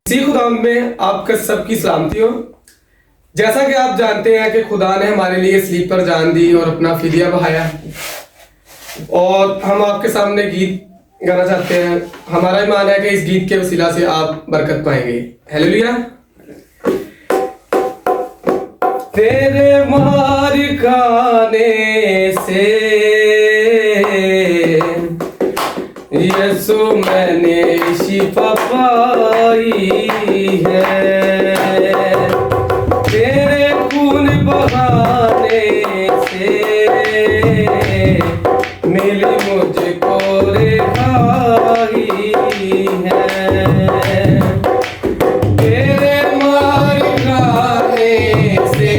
इसी खुदा में आपका सबकी सलामती हो। जैसा कि आप जानते हैं कि खुदा ने हमारे लिए स्लीप पर जान दी और अपना फिदिया बहाया, और हम आपके सामने गीत गाना चाहते हैं। हमारा ईमान है कि इस गीत के वसीला से आप बरकत पाएंगे। हालेलुया। तेरे मार खाने से यीशु मैंने शिफा पाई है, तेरे खून बहाने से मिली मुझको रिहाई है, तेरे मार खाने से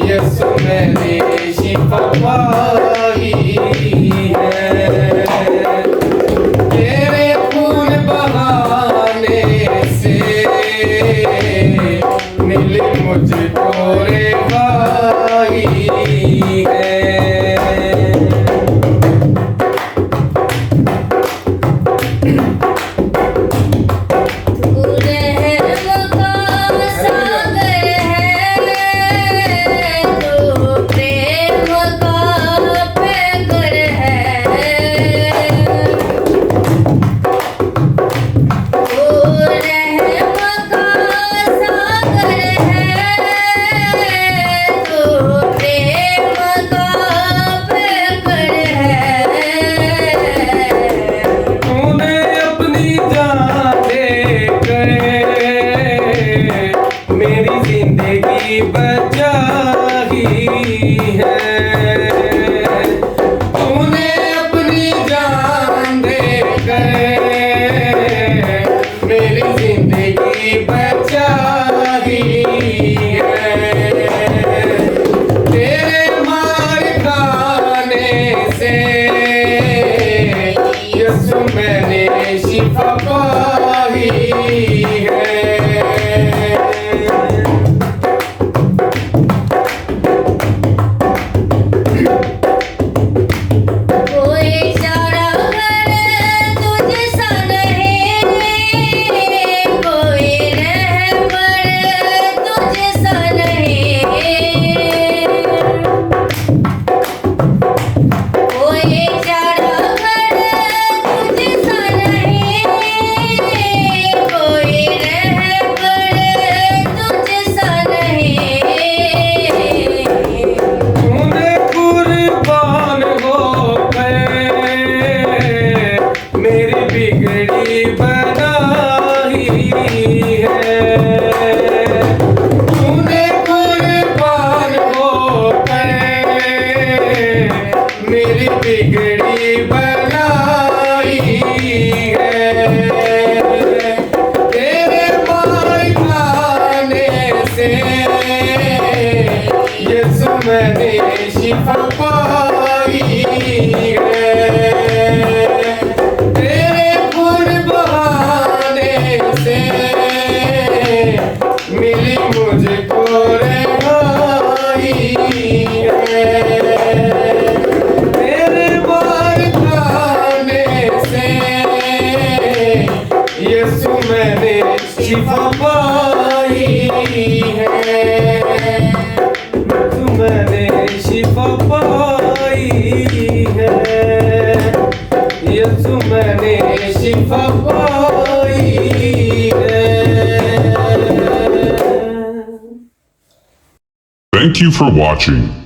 यीशु मैंने शिफा पाई है, तेरे खून बहाने से मिली मुझको रिहाई है। जिंदगी बचाई है, तूने अपनी जान देकर मेरी जिंदगी बचाई है, तेरे मार खाने से यीशु मैंने शिफा पाई है। बिगड़ी बनाई है, तेरे मार खाने से यीशु मैंने शिफा पाई है, तेरे खून बहाने से मिली मुझको रिहाई है, यीशु मैंने शिफा पाई है, यीशु मैंने शिफा पाई है, यीशु मैंने शिफा पाई है। Thank you for watching.